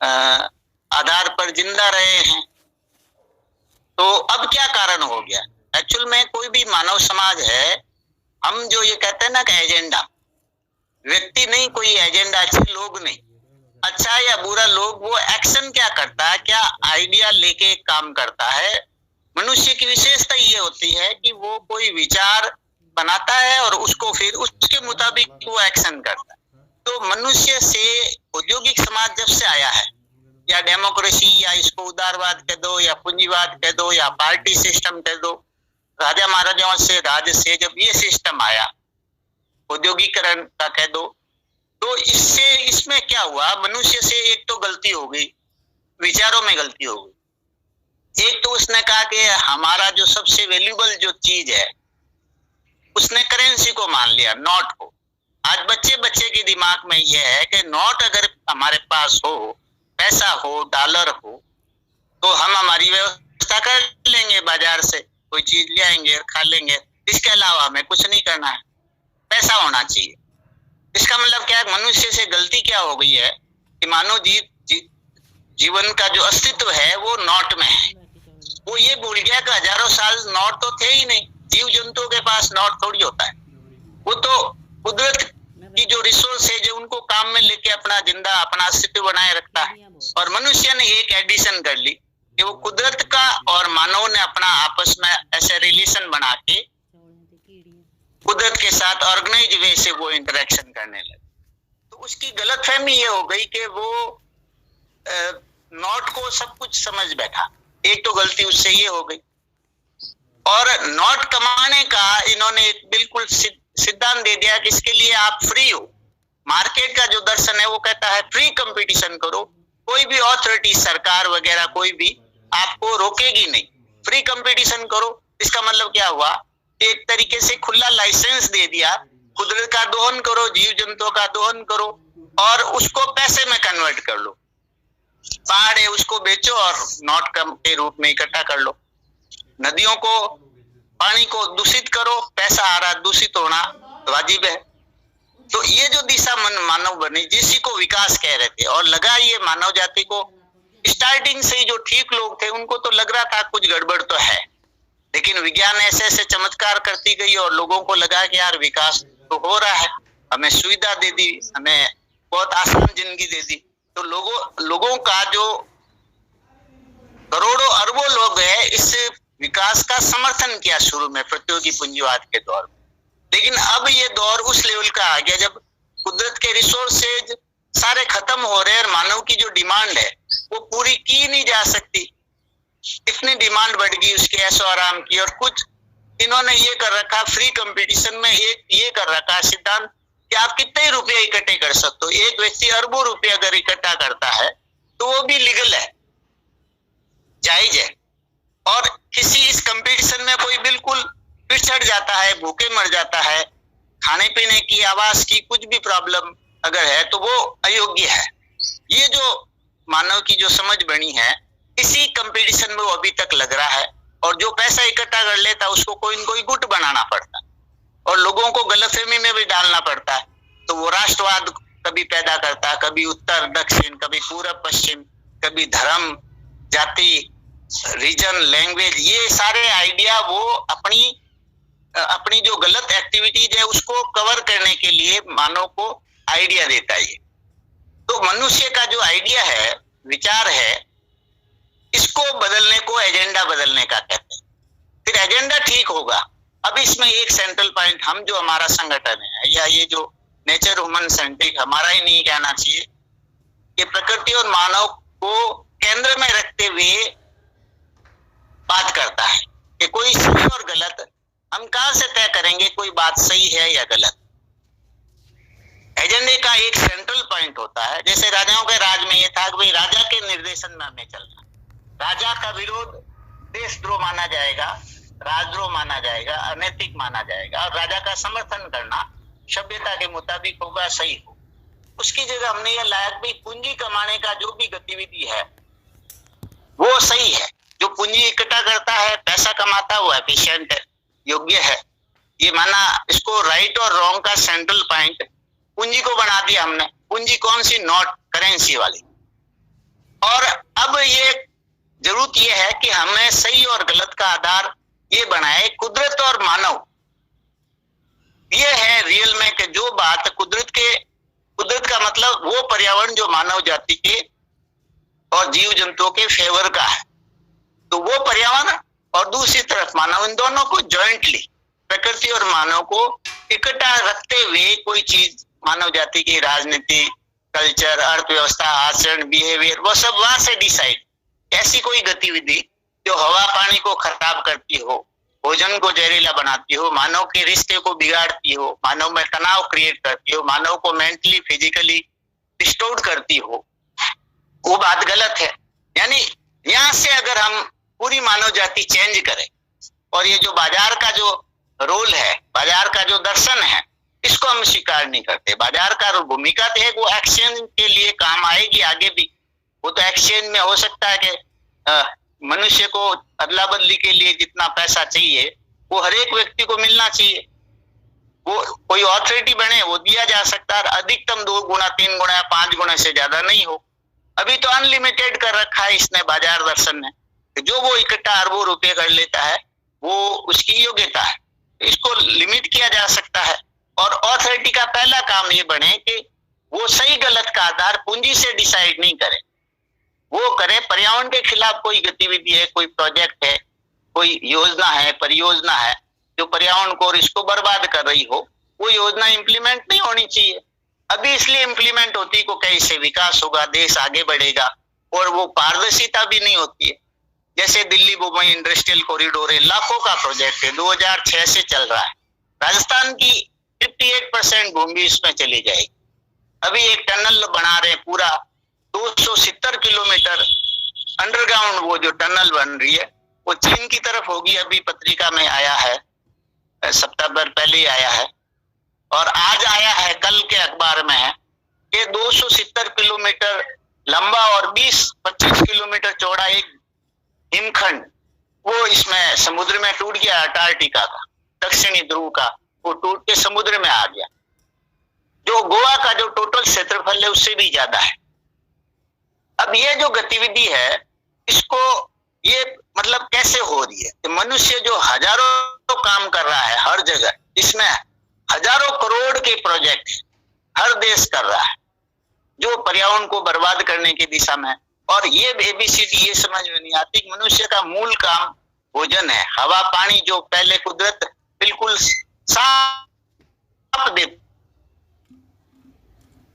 आधार पर जिंदा रहे हैं। तो अब क्या कारण हो गया? एक्चुअल में कोई भी मानव समाज है, हम जो ये कहते हैं ना कि एजेंडा, व्यक्ति नहीं, कोई एजेंडा, अच्छे लोग नहीं, अच्छा या बुरा लोग, वो एक्शन क्या करता है, क्या आइडिया लेके काम करता है। मनुष्य की विशेषता ये होती है कि वो कोई विचार बनाता है और उसको फिर उसके मुताबिक वो एक्शन करता है। तो मनुष्य से औद्योगिक समाज जब से आया है, या डेमोक्रेसी, या इसको उदारवाद कह दो, या पूंजीवाद कह दो, या पार्टी सिस्टम कह दो, राजा महाराजाओं से राज से जब ये सिस्टम आया, औद्योगिकरण का कह दो, तो इससे इसमें क्या हुआ, मनुष्य से एक तो गलती हो गई, विचारों में गलती हो गई। एक तो उसने कहा कि हमारा जो सबसे वैल्यूबल जो चीज है, उसने करेंसी को मान लिया, नोट को। आज बच्चे बच्चे के दिमाग में यह है कि नोट अगर हमारे पास हो, पैसा हो, डॉलर हो, तो हम हमारी व्यवस्था कर लेंगे, बाजार से कोई चीज ले आएंगे और खा लेंगे, इसके अलावा हमें कुछ नहीं करना है, पैसा होना चाहिए। इसका मतलब क्या है, मनुष्य से गलती क्या हो गई है कि मानव जीवन का जो अस्तित्व है वो नोट में है। वो ये भूल गया कि हजारों साल नोट तो थे ही नहीं, जीव जंतुओं के पास नोट थोड़ी होता है। वो तो कुदरत की जो रिसोर्स है, जो उनको काम में लेके अपना जिंदा, अपना अस्तित्व बनाए रखता है। और मनुष्य ने एक एडिशन कर ली कि वो कुदरत का और मानव ने अपना आपस में ऐसे रिलेशन बना के कुदरत के साथ ऑर्गेनाइज वे से वो इंटरेक्शन करने लगे। तो उसकी गलतफहमी ये हो गई कि वो नोट को सब कुछ समझ बैठा। एक तो गलती उससे ये हो गई, और नोट कमाने का इन्होंने एक बिल्कुल सिद्धांत दे दिया कि इसके लिए आप फ्री हो। मार्केट का जो दर्शन है वो कहता है फ्री कंपटीशन करो, कोई भी अथॉरिटी, सरकार वगैरह कोई भी आपको रोकेगी नहीं, फ्री कंपटीशन करो। इसका मतलब क्या हुआ, एक तरीके से खुला लाइसेंस दे दिया, कुदरत का दोहन करो, जीव जंतुओं का दोहन करो, और उसको पैसे में कन्वर्ट कर लो। पहाड़ है उसको बेचो और नोट के रूप में इकट्ठा कर लो। नदियों को, पानी को दूषित करो, पैसा आ रहा, दूषित होना वाजिब है। तो ये जो दिशा मानव बनी, जिसी को विकास कह रहे थे, और लगा ये मानव जाति को, स्टार्टिंग से ही जो ठीक लोग थे उनको तो लग रहा था कुछ गड़बड़ तो है, लेकिन विज्ञान ऐसे ऐसे चमत्कार करती गई और लोगों को लगा कि यार विकास तो हो रहा है, हमें सुविधा दे दी, हमें बहुत आसान जिंदगी दे दी। तो लोगों का जो करोड़ों अरबों लोग है, इस विकास का समर्थन किया शुरू में प्रतियोगी पूंजीवाद के दौर में। लेकिन अब ये दौर उस लेवल का आ गया जब कुदरत के रिसोर्सेज सारे खत्म हो रहे हैं और मानव की जो डिमांड है वो पूरी की नहीं जा सकती। इतनी डिमांड बढ़ गई उसके ऐशो आराम की, और कुछ इन्होंने ये कर रखा फ्री कंपटीशन में, एक ये कर रखा सिद्धांत कि आप कितने रुपए इकट्ठे कर सकते हो। एक व्यक्ति अरबों रुपए अगर इकट्ठा करता है तो वो भी लीगल है, जायज है। और किसी इस कंपटीशन में कोई बिल्कुल पिछड़ जाता है, भूखे मर जाता है, खाने पीने की, आवास की कुछ भी प्रॉब्लम अगर है तो वो अयोग्य है। ये जो मानव की जो समझ बनी है, इसी कंपटीशन में वो अभी तक लग रहा है, और जो पैसा इकट्ठा कर लेता है उसको कोई न कोई गुट बनाना पड़ता है और लोगों को गलतफहमी में भी डालना पड़ता है। तो वो राष्ट्रवाद कभी पैदा करता है, कभी उत्तर दक्षिण, कभी पूरब पश्चिम, कभी धर्म, जाति, रीजन, लैंग्वेज, ये सारे आइडिया वो अपनी जो गलत एक्टिविटीज है उसको कवर करने के लिए मानव को आइडिया देता है। तो मनुष्य का जो आइडिया है, विचार है, इसको बदलने को एजेंडा बदलने का कहते हैं। फिर एजेंडा ठीक होगा। अब इसमें एक सेंट्रल पॉइंट, हम जो हमारा संगठन है, या ये जो नेचर ह्यूमन सेंट्रिक, हमारा ही नहीं कहना चाहिए, कि प्रकृति और मानव को केंद्र में रखते हुए बात करता है कि कोई सही और गलत हम कहां से तय करेंगे, कोई बात सही है या गलत। एजेंडे का एक सेंट्रल पॉइंट होता है। जैसे राजाओं के राज में ये था कि भाई राजा के निर्देशन में हमें चलना, राजा का विरोध देशद्रोह माना जाएगा, राजद्रोह माना जाएगा, अनैतिक माना जाएगा, और राजा का समर्थन करना सभ्यता के मुताबिक होगा, सही हो। उसकी जगह हमने ये लाया कि पूंजी कमाने का जो भी गतिविधि है वो सही है। जो पूंजी इकट्ठा करता है, पैसा कमाता है, वो एफिशिएंट है, योग्य है, ये माना। इसको राइट और रॉन्ग का सेंट्रल पॉइंट पूंजी को बना दिया हमने। पूंजी कौन सी? नोट, करेंसी वाली। और अब ये जरूरत ये है कि हमें सही और गलत का आधार ये बनाए कुदरत और मानव। ये है रियल में कि जो बात कुदरत का मतलब वो पर्यावरण जो मानव जाति के और जीव जंतुओं के फेवर का है, तो वो पर्यावरण और दूसरी तरफ मानव, इन दोनों को जॉइंटली, प्रकृति और मानव को इकट्ठा रखते हुए कोई चीज मानव जाति की राजनीति, कल्चर, अर्थव्यवस्था, आचरण, बिहेवियर, वो सब वहां से डिसाइड। ऐसी कोई गतिविधि जो हवा पानी को खराब करती हो, भोजन को जहरीला बनाती हो, मानव के रिश्ते को बिगाड़ती हो, मानव में तनाव क्रिएट करती हो, मानव को मेंटली फिजिकली डिस्टोर्ट करती हो, वो बात गलत है। यानी यहाँ से अगर हम पूरी मानव जाति चेंज करें और ये जो बाजार का जो रोल है, बाजार का जो दर्शन है, इसको हम स्वीकार नहीं करते। बाजार का भूमिका तो है, वो एक्सचेंज के लिए काम आएगी आगे भी। वो तो एक्सचेंज में हो सकता है कि मनुष्य को अदला बदली के लिए जितना पैसा चाहिए वो हर एक व्यक्ति को मिलना चाहिए। वो कोई ऑथोरिटी बने वो दिया जा सकता है, अधिकतम 2 गुना 3 गुना या 5 गुना से ज्यादा नहीं हो। अभी तो अनलिमिटेड कर रखा है इसने बाजार दर्शन ने, जो वो इकट्ठा अरबों रुपए कर लेता है वो उसकी योग्यता है, इसको लिमिट किया जा सकता है। और ऑथोरिटी का पहला काम ये बने कि वो सही गलत का आधार पूंजी से डिसाइड नहीं करे, वो करे पर्यावरण के खिलाफ कोई गतिविधि है, कोई प्रोजेक्ट है, कोई योजना है, परियोजना है जो पर्यावरण को और इसको बर्बाद कर रही हो, वो योजना इंप्लीमेंट नहीं होनी चाहिए। अभी इसलिए इंप्लीमेंट होती को कैसे विकास होगा, देश आगे बढ़ेगा, और वो पारदर्शिता भी नहीं होती है। जैसे दिल्ली मुंबई इंडस्ट्रियल कॉरिडोर है, लाखों का प्रोजेक्ट है, 2006 से चल रहा है। राजस्थान की 58% भूमि इसमें चली जाएगी। अभी एक टनल बना रहे हैं, पूरा 270 किलोमीटर अंडरग्राउंड वो जो टनल बन रही है वो चीन की तरफ होगी। अभी पत्रिका में आया है, सप्ताह भर पहले ही आया है, और आज आया है, कल के अखबार में है कि 270 किलोमीटर लंबा और 20-25 किलोमीटर चौड़ा एक हिमखंड वो इसमें समुद्र में टूट गया। अंटार्कटिका का दक्षिणी ध्रुव का वो टूट के समुद्र में आ गया, जो गोवा का जो टोटल क्षेत्रफल है उससे भी ज्यादा है। अब ये जो गतिविधि है इसको ये मतलब कैसे हो रही है कि मनुष्य जो हजारों काम कर रहा है हर जगह, इसमें हजारों करोड़ के प्रोजेक्ट हर देश कर रहा है जो पर्यावरण को बर्बाद करने की दिशा में। और ये एबीसीडी ये समझ में नहीं आती, मनुष्य का मूल काम भोजन है, हवा पानी जो पहले कुदरत बिल्कुल साफ देती,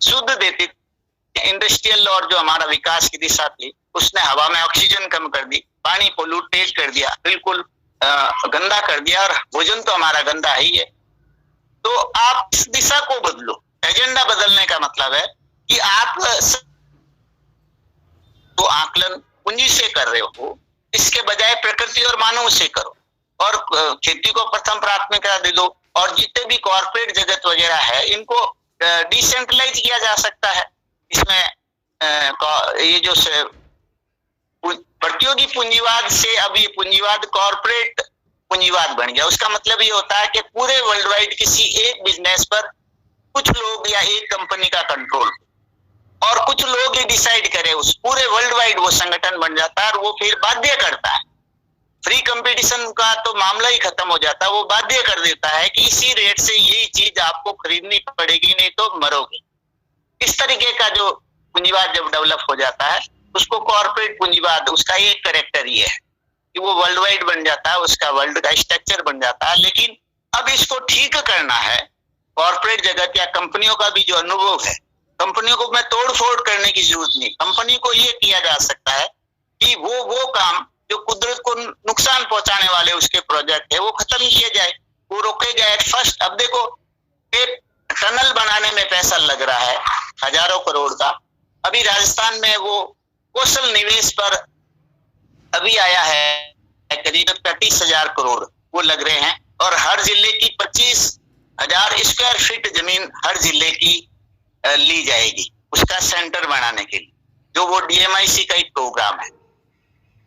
शुद्ध देती, इंडस्ट्रियल और जो हमारा विकास की दिशा थी उसने हवा में ऑक्सीजन कम कर दी, पानी पोल्यूटेड कर दिया, बिल्कुल गंदा कर दिया, और भोजन तो हमारा गंदा ही है। तो आप इस दिशा को बदलो। एजेंडा बदलने का मतलब है कि आप तो आकलन पूंजी से कर रहे हो, इसके बजाय प्रकृति और मानव से करो, और खेती को प्रथम प्राथमिकता दे दो। और जितने भी कॉर्पोरेट जगत वगैरह है इनको डिसेंट्रलाइज किया जा सकता है। इसमें ये जो प्रतियोगी पूंजीवाद से अब ये पूंजीवाद कॉर्पोरेट पूंजीवाद बन गया। उसका मतलब ये होता है कि पूरे वर्ल्ड वाइड किसी एक बिजनेस पर कुछ लोग या एक कंपनी का कंट्रोल, और कुछ लोग ही डिसाइड करें, उस पूरे वर्ल्ड वाइड वो संगठन बन जाता है, और वो फिर बाध्य करता है। फ्री कंपटीशन का तो मामला ही खत्म हो जाता है, वो बाध्य कर देता है कि इसी रेट से यही चीज आपको खरीदनी पड़ेगी, नहीं तो मरोगे। इस तरीके का जो पूंजीवाद जब डेवलप हो जाता है उसको कॉर्पोरेट पूंजीवाद, उसका एक कैरेक्टर ये है कि वो वर्ल्ड वाइड बन जाता है, उसका वर्ल्ड का स्ट्रक्चर बन जाता है। लेकिन अब इसको ठीक करना है, कॉर्पोरेट जगत या कंपनियों का भी जो अनुभव है, कंपनियों को मैं तोड़ फोड़ करने की जरूरत नहीं। कंपनी को ये किया जा सकता है कि वो काम जो कुदरत को नुकसान पहुंचाने वाले उसके प्रोजेक्ट है वो खत्म किए जाए, वो रोके जाए फर्स्ट। अब देखो टनल बनाने में पैसा लग रहा है हजारों करोड़ का। अभी राजस्थान में वो कौशल निवेश पर अभी आया है करीब 35,000 करोड़ वो लग रहे हैं, और हर जिले की 25,000 स्क्वायर फीट जमीन हर जिले की ली जाएगी उसका सेंटर बनाने के लिए, जो वो डीएमआईसी का एक प्रोग्राम है,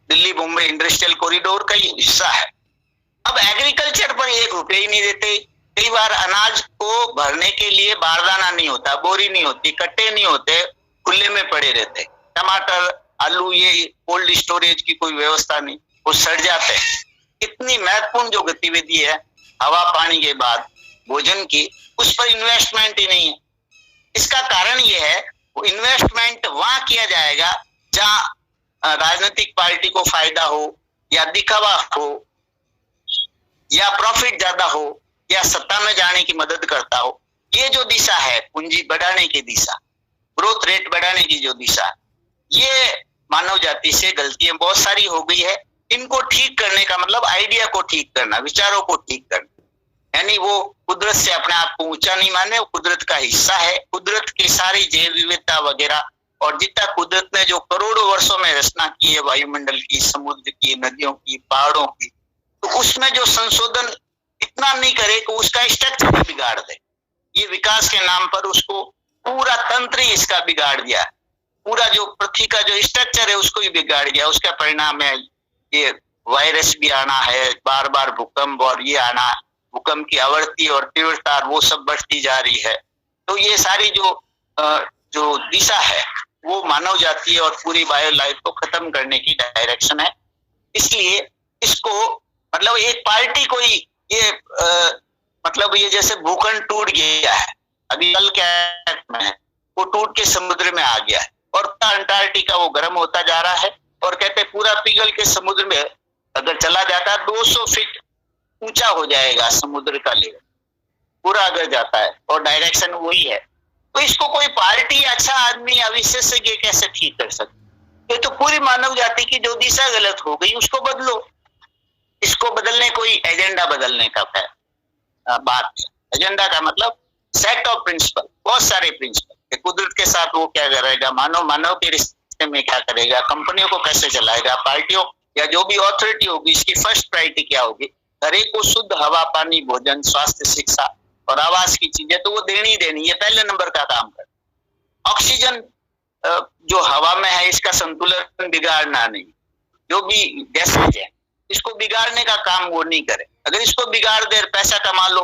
दिल्ली मुंबई इंडस्ट्रियल कॉरिडोर का ही हिस्सा है। अब एग्रीकल्चर पर 1 रुपया ही नहीं देते। कई बार अनाज को भरने के लिए बारदाना नहीं होता, बोरी नहीं होती, कट्टे नहीं होते, खुले में पड़े रहते। टमाटर आलू ये कोल्ड स्टोरेज की कोई व्यवस्था नहीं, वो सड़ जाते हैं। इतनी महत्वपूर्ण जो गतिविधि है हवा पानी के बाद भोजन की, उस पर इन्वेस्टमेंट ही नहीं है। इसका कारण ये है वो इन्वेस्टमेंट वहां किया जाएगा जहां राजनीतिक पार्टी को फायदा हो या दिखावा हो या प्रॉफिट ज्यादा हो या सत्ता में जाने की मदद करता हो। ये जो दिशा है पूंजी बढ़ाने की दिशा, ग्रोथ रेट बढ़ाने की जो दिशा, ये मानव जाति से गलतियां बहुत सारी हो गई है। इनको ठीक करने का मतलब आइडिया को ठीक करना, विचारों को ठीक करना, यानी वो कुदरत से अपने आप को ऊंचा नहीं माने, वो कुदरत का हिस्सा है। कुदरत की सारी जैव विविधता वगैरह और जितना कुदरत ने जो करोड़ों वर्षों में रचना की है, वायुमंडल की, समुद्र की, नदियों की, पहाड़ों की, तो उसमें जो संशोधन इतना नहीं करे कि उसका स्ट्रक्चर बिगाड़ दे। ये विकास के नाम पर उसको पूरा तंत्र ही इसका बिगाड़ दिया, पूरा जो पृथ्वी का जो स्ट्रक्चर है उसको ही बिगाड़ दिया। उसका परिणाम है ये वायरस भी आना है, बार बार भूकंप और ये आना, भूकंप की आवृत्ति और तीव्रता वो सब बढ़ती जा रही है। तो ये सारी जो दिशा है वो मानव जाति और पूरी बायो लाइफ को खत्म करने की डायरेक्शन है। इसलिए इसको मतलब एक पार्टी कोई ये मतलब ये जैसे भूखंड टूट गया है, अभी कल क्या में वो टूट के समुद्र में आ गया है और अंटार्कटिका वो गर्म होता जा रहा है और कहते पूरा पिघल के समुद्र में अगर चला जाता है 200 फीट ऊंचा हो जाएगा समुद्र का लेवल, पूरा अगर जाता है और डायरेक्शन वही है। तो इसको कोई पार्टी अच्छा आदमी या विशेषज्ञ कैसे ठीक कर सकते? ये तो पूरी मानव जाति की जो दिशा गलत हो गई उसको बदलो। इसको बदलने कोई एजेंडा बदलने का बात है। एजेंडा का मतलब सेट ऑफ प्रिंसिपल, बहुत सारे प्रिंसिपल, कुदरत के साथ वो क्या करेगा, मानव के रिश्ते में क्या करेगा, कंपनियों को कैसे चलाएगा, पार्टियों या जो भी अथॉरिटी होगी इसकी फर्स्ट प्रायोरिटी क्या होगी, हर एक को शुद्ध हवा पानी भोजन स्वास्थ्य शिक्षा और आवास की चीजें तो वो देनी ही देनी, ये पहले नंबर का काम कर। ऑक्सीजन जो हवा में है इसका संतुलन बिगाड़ना नहीं, जो भी गैसेज है इसको बिगाड़ने का काम वो नहीं करे। अगर इसको बिगाड़ दे पैसा कमा लो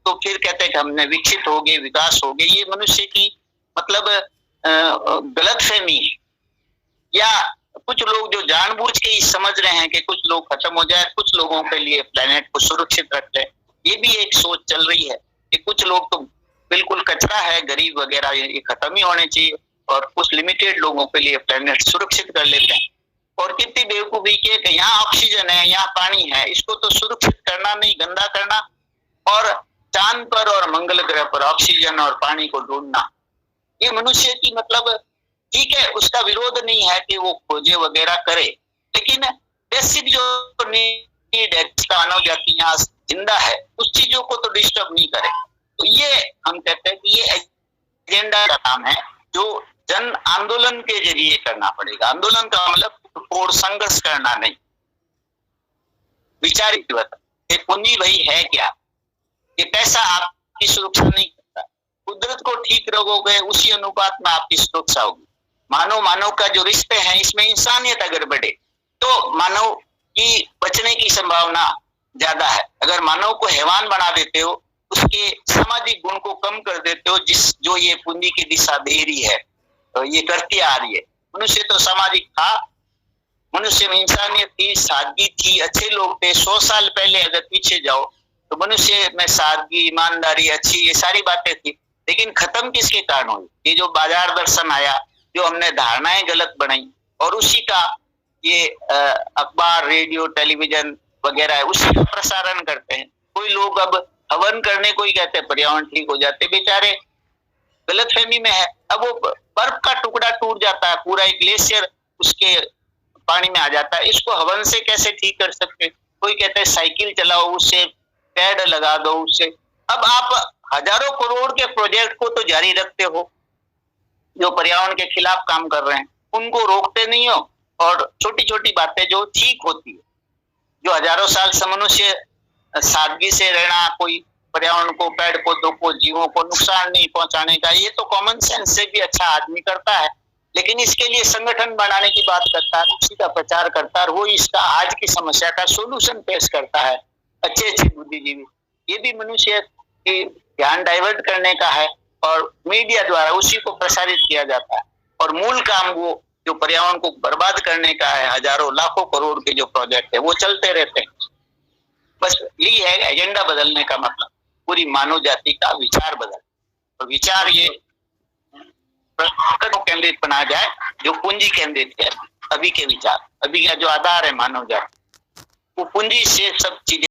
तो फिर कहते हैं कि हमने विकसित हो गए, विकास हो गए। ये मनुष्य की मतलब गलतफहमी है। या कुछ लोग जो जानबूझ के ही समझ रहे हैं कि कुछ लोग खत्म हो जाए, कुछ लोगों के लिए प्लेनेट को सुरक्षित रख ले, ये भी एक सोच चल रही है कि कुछ लोग तो बिल्कुल कचरा है, गरीब वगैरह, ये खत्म ही होने चाहिए और कुछ लिमिटेड लोगों के लिए प्लेनेट सुरक्षित कर लेते हैं। और कितनी बेवकूफी की कि यहाँ ऑक्सीजन है, यहाँ पानी है, इसको तो सुरक्षित करना नहीं, गंदा करना, और चांद पर और मंगल ग्रह पर ऑक्सीजन और पानी को ढूंढना। ये मनुष्य की मतलब ठीक है, उसका विरोध नहीं है कि वो खोजे वगैरह करे, लेकिन बेसिक जो नीड है मानव जाति यहाँ जिंदा है उस चीजों को तो डिस्टर्ब नहीं करे। तो ये हम कहते हैं कि ये एजेंडा का काम है जो जन आंदोलन के जरिए करना पड़ेगा। आंदोलन का मतलब और संघर्ष करना नहीं, विचारित ये पूंजी वही है क्या, ये पैसा आपकी सुरक्षा नहीं करता। कुदरत को ठीक रखोगे उसी अनुपात में आपकी सुरक्षा होगी। मानव का जो रिश्ते हैं इसमें इंसानियत अगर बढ़े तो मानव की बचने की संभावना ज्यादा है। अगर मानव को हैवान बना देते हो, उसके सामाजिक गुण को कम कर देते हो, जो ये पूंजी की दिशा दे रही है तो ये करती आ रही है। मनुष्य तो सामाजिक था, मनुष्य में इंसानियत थी, सादगी थी, अच्छे लोग थे। 100 साल पहले अगर पीछे जाओ तो मनुष्य में सादगी, ईमानदारी, अच्छी, ये सारी बातें थी। लेकिन खत्म किसके कारण हुई? ये जो बाजार दर्शन आया, जो हमने धारणाएं गलत बनाई और उसी का ये अखबार, रेडियो, टेलीविजन वगैरह है, उसी का प्रसारण करते हैं। कोई लोग अब हवन करने को ही कहते हैं, पर्यावरण ठीक हो जाते, बेचारे गलतफहमी में है। अब वो बर्फ का टुकड़ा टूट जाता है, पूरा एक ग्लेशियर उसके पानी में आ जाता है, इसको हवन से कैसे ठीक कर सकते? कोई कहते हैं साइकिल चलाओ, उससे पेड़ लगा दो, उससे। अब आप हजारों करोड़ के प्रोजेक्ट को तो जारी रखते हो, जो पर्यावरण के खिलाफ काम कर रहे हैं उनको रोकते नहीं हो, और छोटी छोटी बातें जो ठीक होती है, जो हजारों साल से मनुष्य सादगी से रहना, कोई पर्यावरण को, पेड़ पौधों को, जीवों को नुकसान नहीं पहुंचाने का, ये तो कॉमन सेंस से भी अच्छा आदमी करता है। लेकिन इसके लिए संगठन बनाने की बात करता है, उसी का प्रचार करता है, वो इसका आज की समस्या का सोल्यूशन पेश करता है। अच्छे अच्छे बुद्धिजीवी, ये भी मनुष्य के ध्यान डाइवर्ट करने का है और मीडिया द्वारा उसी को प्रसारित किया जाता है। और मूल काम वो जो पर्यावरण को बर्बाद करने का है, हजारों लाखों करोड़ के जो प्रोजेक्ट है वो चलते रहते हैं। बस यही है एजेंडा बदलने का मतलब, पूरी मानव जाति का विचार बदल, और विचार ये केंद्रित बना जाए जो पूंजी केंद्रित है। अभी के विचार, अभी का जो आधार है मानव जाति, वो पूंजी से सब चीजें